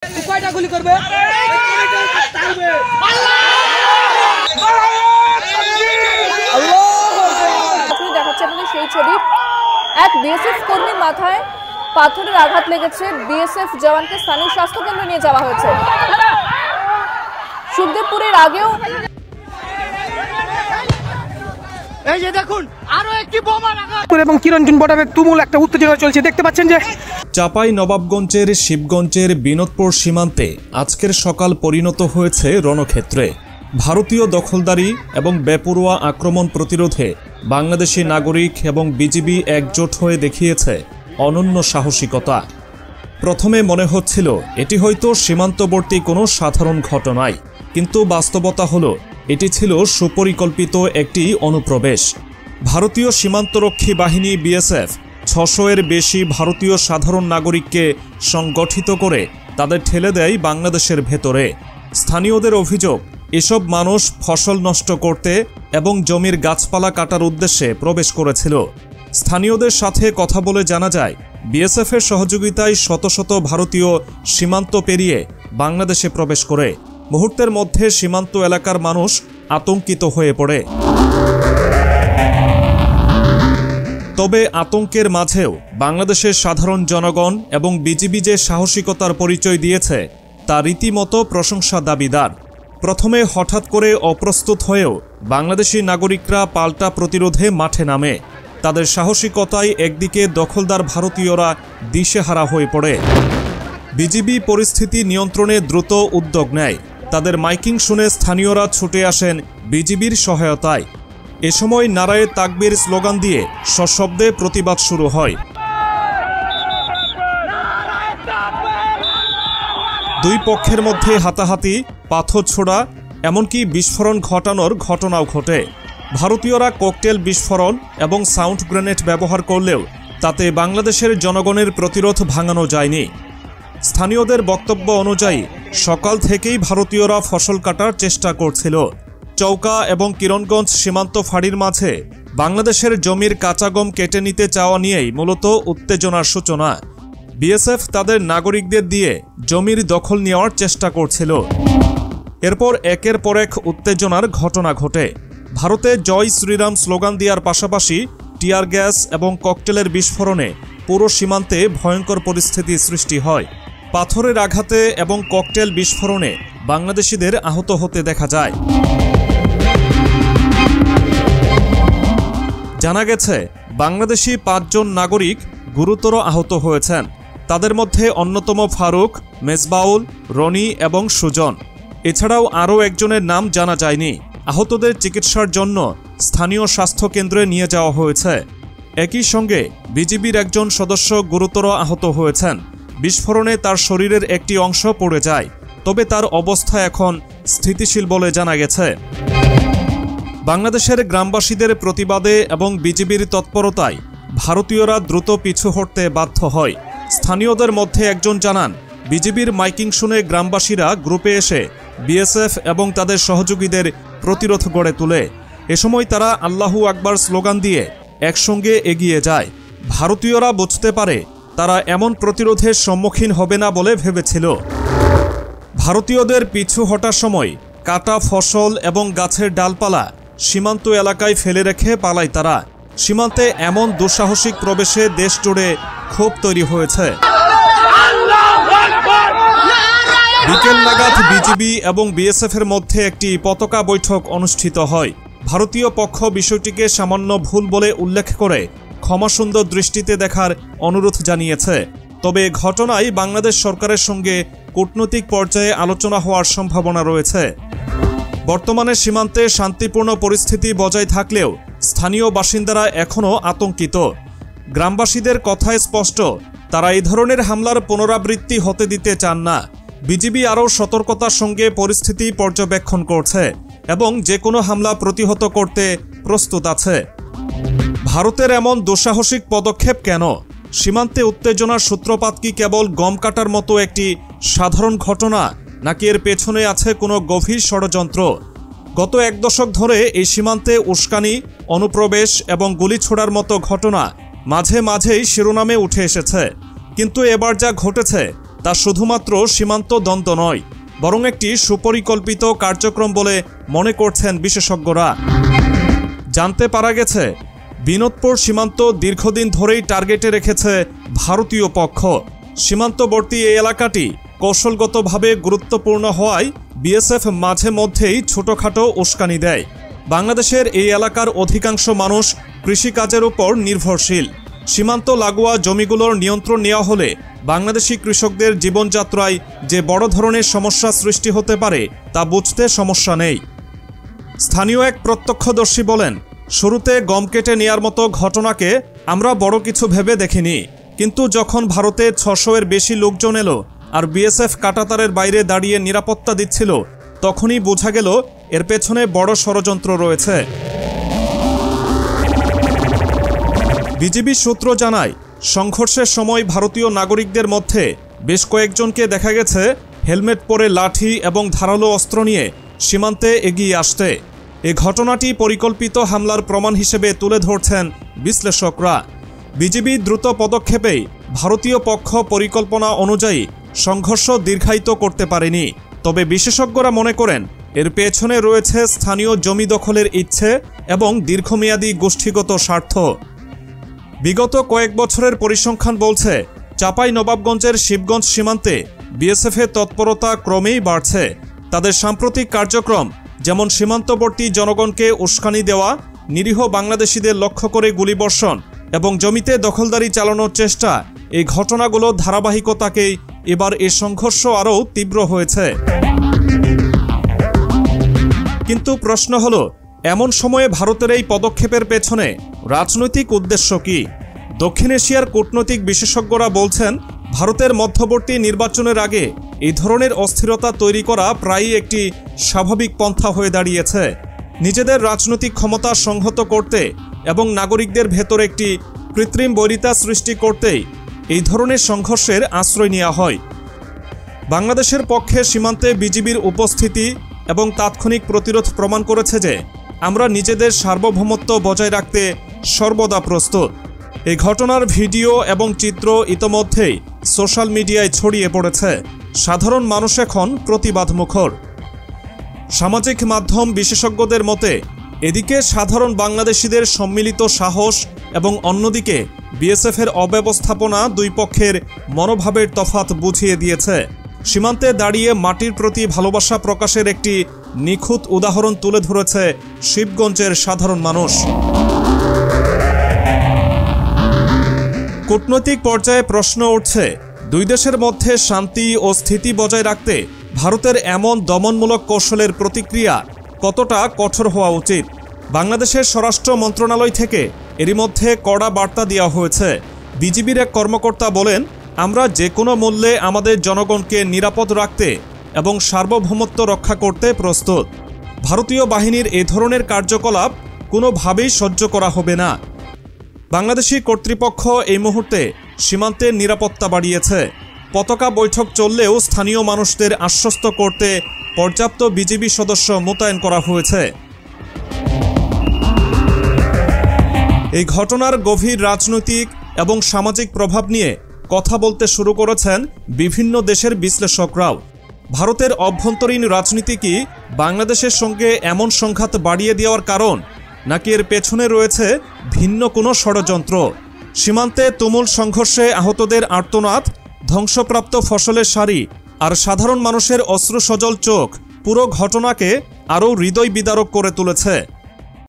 কয়টা গুলি করবে? দেখাচ্ছে আপনাদের সেই ছবি। এক বিএসএফ কর্মীর মাথায় পাথরের আঘাত লেগেছে। বিএসএফ জওয়ানকে স্থানীয় স্বাস্থ্য কেন্দ্রে নিয়ে যাওয়া হয়েছে। সুখদেবপুরের আগেও এই যে দেখুন আরো একটি বোমা রাখা এবং কিরণচুন বর্ডারে তুমুল একটা উত্তেজনা চলছে। দেখতে পাচ্ছেন যে চাঁপাই নবাবগঞ্জের শিবগঞ্জের বিনোদপুর সীমান্তে আজকের সকাল পরিণত হয়েছে রণক্ষেত্রে। ভারতীয় দখলদারি এবং বেপরোয়া আক্রমণ প্রতিরোধে বাংলাদেশি নাগরিক এবং বিজিবি একজোট হয়ে দেখিয়েছে অনন্য সাহসিকতা। প্রথমে মনে হচ্ছিল এটি হয়তো সীমান্তবর্তী কোনো সাধারণ ঘটনাই, কিন্তু বাস্তবতা হলো এটি ছিল সুপরিকল্পিত একটি অনুপ্রবেশ। ভারতীয় সীমান্তরক্ষী বাহিনী বিএসএফ ৬০০-এর বেশি ভারতীয় সাধারণ নাগরিককে সংগঠিত করে তাদের ঠেলে দেয় বাংলাদেশের ভেতরে। স্থানীয়দের অভিযোগ, এসব মানুষ ফসল নষ্ট করতে এবং জমির গাছপালা কাটার উদ্দেশ্যে প্রবেশ করেছিল। স্থানীয়দের সাথে কথা বলে জানা যায়, বিএসএফের সহযোগিতায় শত শত ভারতীয় সীমান্ত পেরিয়ে বাংলাদেশে প্রবেশ করে। মুহূর্তের মধ্যে সীমান্ত এলাকার মানুষ আতঙ্কিত হয়ে পড়ে। তবে আতঙ্কের মাঝেও বাংলাদেশের সাধারণ জনগণ এবং বিজিবি যে সাহসিকতার পরিচয় দিয়েছে তা রীতিমতো প্রশংসা দাবিদার। প্রথমে হঠাৎ করে অপ্রস্তুত হয়েও বাংলাদেশি নাগরিকরা পাল্টা প্রতিরোধে মাঠে নামে। তাদের সাহসিকতায় একদিকে দখলদার ভারতীয়রা দিশেহারা হয়ে পড়ে। বিজিবি পরিস্থিতি নিয়ন্ত্রণে দ্রুত উদ্যোগ নেয়। তাদের মাইকিং শুনে স্থানীয়রা ছুটে আসেন বিজিবির সহায়তায়। এ সময় নারায়ে তাকবীর স্লোগান দিয়ে সশব্দে প্রতিবাদ শুরু হয়। দুই পক্ষের মধ্যে হাতাহাতি, পাথর ছোড়া, এমনকি বিস্ফোরণ ঘটানোর ঘটনাও ঘটে। ভারতীয়রা ককটেল বিস্ফোরণ এবং সাউন্ড গ্রেনেড ব্যবহার করলেও তাতে বাংলাদেশের জনগণের প্রতিরোধ ভাঙানো যায়নি। স্থানীয়দের বক্তব্য অনুযায়ী সকাল থেকেই ভারতীয়রা ফসল কাটার চেষ্টা করছিল। চৌকা এবং কিরণগঞ্জ সীমান্ত ফাঁড়ির মাঝে বাংলাদেশের জমির কাঁচা গম কেটে নিতে চাওয়া নিয়েই মূলত উত্তেজনার সূচনা। বিএসএফ তাদের নাগরিকদের দিয়ে জমির দখল নেওয়ার চেষ্টা করছিল। এরপর একের পর এক উত্তেজনার ঘটনা ঘটে। ভারতে জয় শ্রীরাম স্লোগান দেওয়ার পাশাপাশি টিয়ার গ্যাস এবং ককটেলের বিস্ফোরণে পুরো সীমান্তে ভয়ঙ্কর পরিস্থিতি সৃষ্টি হয়। পাথরের আঘাতে এবং ককটেল বিস্ফোরণে বাংলাদেশিদের আহত হতে দেখা যায়। জানা গেছে বাংলাদেশি ৫ জন নাগরিক গুরুতর আহত হয়েছেন। তাদের মধ্যে অন্যতম ফারুক, মেজবাউল, রনি এবং সুজন। এছাড়াও আরও একজনের নাম জানা যায়নি। আহতদের চিকিৎসার জন্য স্থানীয় স্বাস্থ্য কেন্দ্রে নিয়ে যাওয়া হয়েছে। একই সঙ্গে বিজিবির একজন সদস্য গুরুতর আহত হয়েছেন। বিস্ফোরণে তার শরীরের একটি অংশ পড়ে যায়, তবে তার অবস্থা এখন স্থিতিশীল বলে জানা গেছে। বাংলাদেশের গ্রামবাসীদের প্রতিবাদে এবং বিজিবির তৎপরতায় ভারতীয়রা দ্রুত পিছু হটতে বাধ্য হয়। স্থানীয়দের মধ্যে একজন জানান, বিজিবির মাইকিং শুনে গ্রামবাসীরা গ্রুপে এসে বিএসএফ এবং তাদের সহযোগীদের প্রতিরোধ গড়ে তোলে। এ সময় তারা আল্লাহু আকবার স্লোগান দিয়ে একসঙ্গে এগিয়ে যায়। ভারতীয়রা বুঝতে পারে তারা এমন প্রতিরোধের সম্মুখীন হবে না বলে ভেবেছিল। ভারতীয়দের পিছু হটার সময় কাটা ফসল এবং গাছের ডালপালা সীমান্ত এলাকায় ফেলে রেখে পালায় তারা। সীমান্তে এমন দুঃসাহসিক প্রবেশে দেশ জুড়ে ক্ষোভ তৈরি হয়েছে। বিকেল নাগাদ বিজিবি এবং বিএসএফের মধ্যে একটি পতাকা বৈঠক অনুষ্ঠিত হয়। ভারতীয় পক্ষ বিষয়টিকে সামান্য ভুল বলে উল্লেখ করে ক্ষমাসুন্দর দৃষ্টিতে দেখার অনুরোধ জানিয়েছে। তবে ঘটনায় বাংলাদেশ সরকারের সঙ্গে কূটনৈতিক পর্যায়ে আলোচনা হওয়ার সম্ভাবনা রয়েছে। বর্তমানে সীমান্তে শান্তিপূর্ণ পরিস্থিতি বজায় থাকলেও স্থানীয় বাসিন্দারা এখনও আতঙ্কিত। গ্রামবাসীদের কথায় স্পষ্ট, তারা এই ধরনের হামলার পুনরাবৃত্তি হতে দিতে চান না। বিজিবি আরও সতর্কতার সঙ্গে পরিস্থিতি পর্যবেক্ষণ করছে এবং যে কোনো হামলা প্রতিহত করতে প্রস্তুত আছে। ভারতের এমন দুঃসাহসিক পদক্ষেপ কেন? সীমান্তে উত্তেজনার সূত্রপাত কি কেবল গম কাটার মতো একটি সাধারণ ঘটনা, নাকি এর পেছনে আছে কোনো গভীর ষড়যন্ত্র? গত এক দশক ধরে এই সীমান্তে উস্কানি, অনুপ্রবেশ এবং গুলি ছোড়ার মতো ঘটনা মাঝে মাঝেই শিরোনামে উঠে এসেছে। কিন্তু এবার যা ঘটেছে তা শুধুমাত্র সীমান্ত দ্বন্দ্ব নয়, বরং একটি সুপরিকল্পিত কার্যক্রম বলে মনে করছেন বিশেষজ্ঞরা। জানতে পারা গেছে, বিনোদপুর সীমান্ত দীর্ঘদিন ধরেই টার্গেটে রেখেছে ভারতীয় পক্ষ। সীমান্তবর্তী এই এলাকাটি কৌশলগতভাবে গুরুত্বপূর্ণ হওয়ায় বিএসএফ মাঝে মধ্যেই ছোটখাটো উস্কানি দেয়। বাংলাদেশের এই এলাকার অধিকাংশ মানুষ কৃষিকাজের উপর নির্ভরশীল। সীমান্ত লাগোয়া জমিগুলোর নিয়ন্ত্রণ নেওয়া হলে বাংলাদেশি কৃষকদের জীবনযাত্রায় যে বড় ধরনের সমস্যা সৃষ্টি হতে পারে তা বুঝতে সমস্যা নেই। স্থানীয় এক প্রত্যক্ষদর্শী বলেন, শুরুতে গম কেটে নেয়ার মতো ঘটনাকে আমরা বড় কিছু ভেবে দেখিনি, কিন্তু যখন ভারতে 600-এর বেশি লোকজন এলো আর বিএসএফ কাঁটাতারের বাইরে দাঁড়িয়ে নিরাপত্তা দিচ্ছিল, তখনই বোঝা গেল এর পেছনে বড় ষড়যন্ত্র রয়েছে। বিজিবি সূত্র জানায়, সংঘর্ষের সময় ভারতীয় নাগরিকদের মধ্যে বেশ কয়েকজনকে দেখা গেছে হেলমেট পরে লাঠি এবং ধারালো অস্ত্র নিয়ে সীমান্তে এগিয়ে আসতে। এ ঘটনাটি পরিকল্পিত হামলার প্রমাণ হিসেবে তুলে ধরছেন বিশ্লেষকরা। বিজিবি দ্রুত পদক্ষেপেই ভারতীয় পক্ষ পরিকল্পনা অনুযায়ী সংঘর্ষ দীর্ঘায়িত করতে পারেনি। তবে বিশেষজ্ঞরা মনে করেন এর পেছনে রয়েছে স্থানীয় জমি দখলের ইচ্ছে এবং দীর্ঘমেয়াদী গোষ্ঠীগত স্বার্থ। বিগত কয়েক বছরের পরিসংখ্যান বলছে, চাঁপাইনবাবগঞ্জের শিবগঞ্জ সীমান্তে বিএসএফের তৎপরতা ক্রমেই বাড়ছে। তাদের সাম্প্রতিক কার্যক্রম, যেমন সীমান্তবর্তী জনগণকে উস্কানি দেওয়া, নিরীহ বাংলাদেশিদের লক্ষ্য করে গুলিবর্ষণ এবং জমিতে দখলদারি চালানোর চেষ্টা, এই ঘটনাগুলো ধারাবাহিকতাকেই এবার এই সংঘর্ষ আরও তীব্র হয়েছে। কিন্তু প্রশ্ন হলো, এমন সময়ে ভারতের এই পদক্ষেপের পেছনে রাজনৈতিক উদ্দেশ্য কি? দক্ষিণ এশিয়ার কূটনৈতিক বিশেষজ্ঞরা বলছেন, ভারতের মধ্যবর্তী নির্বাচনের আগে এই ধরনের অস্থিরতা তৈরি করা প্রায়ই একটি স্বাভাবিক পন্থা হয়ে দাঁড়িয়েছে। নিজেদের রাজনৈতিক ক্ষমতা সংহত করতে এবং নাগরিকদের ভেতর একটি কৃত্রিম বৈরিতা সৃষ্টি করতেই এই ধরনের সংঘর্ষের আশ্রয় নেওয়া হয়। বাংলাদেশের পক্ষে সীমান্তে বিজিবির উপস্থিতি এবং তাৎক্ষণিক প্রতিরোধ প্রমাণ করেছে যে আমরা নিজেদের সার্বভৌমত্ব বজায় রাখতে সর্বদা প্রস্তুত। এই ঘটনার ভিডিও এবং চিত্র ইতোমধ্যেই সোশ্যাল মিডিয়ায় ছড়িয়ে পড়েছে। সাধারণ মানুষ এখন প্রতিবাদমুখর। সামাজিক মাধ্যম বিশেষজ্ঞদের মতে, এদিকে সাধারণ বাংলাদেশিদের সম্মিলিত সাহস এবং অন্যদিকে বিএসএফের অব্যবস্থাপনা দুই পক্ষের মনোভাবের তফাৎ বুঝিয়ে দিয়েছে। সীমান্তে দাঁড়িয়ে মাটির প্রতি ভালোবাসা প্রকাশের একটি নিখুঁত উদাহরণ তুলে ধরেছে শিবগঞ্জের সাধারণ মানুষ। কূটনৈতিক পর্যায়ে প্রশ্ন উঠছে, দুই দেশের মধ্যে শান্তি ও স্থিতি বজায় রাখতে ভারতের এমন দমনমূলক কৌশলের প্রতিক্রিয়া কতটা কঠোর হওয়া উচিত? বাংলাদেশের স্বরাষ্ট্র মন্ত্রণালয় থেকে এরই মধ্যে কড়া বার্তা দেওয়া হয়েছে। বিজিবির এক কর্মকর্তা বলেন, আমরা যে কোনো মূল্যে আমাদের জনগণকে নিরাপদ রাখতে এবং সার্বভৌমত্ব রক্ষা করতে প্রস্তুত। ভারতীয় বাহিনীর এ ধরনের কার্যকলাপ কোনোভাবেই সহ্য করা হবে না। বাংলাদেশি কর্তৃপক্ষ এই মুহূর্তে সীমান্তের নিরাপত্তা বাড়িয়েছে। পতাকা বৈঠক চললেও স্থানীয় মানুষদের আশ্বস্ত করতে পর্যাপ্ত বিজিবি সদস্য মোতায়েন করা হয়েছে। এই ঘটনার গভীর রাজনৈতিক এবং সামাজিক প্রভাব নিয়ে কথা বলতে শুরু করেছেন বিভিন্ন দেশের বিশ্লেষকরাও। ভারতের অভ্যন্তরীণ রাজনীতি কি বাংলাদেশের সঙ্গে এমন সংঘাত বাড়িয়ে দেওয়ার কারণ, নাকি এর পেছনে রয়েছে ভিন্ন কোনো ষড়যন্ত্র? সীমান্তে তুমুল সংঘর্ষে আহতদের আর্তনাদ, ধ্বংসপ্রাপ্ত ফসলের সারি আর সাধারণ মানুষের অশ্রুসজল চোখ পুরো ঘটনাকে আরও হৃদয় বিদারক করে তুলেছে।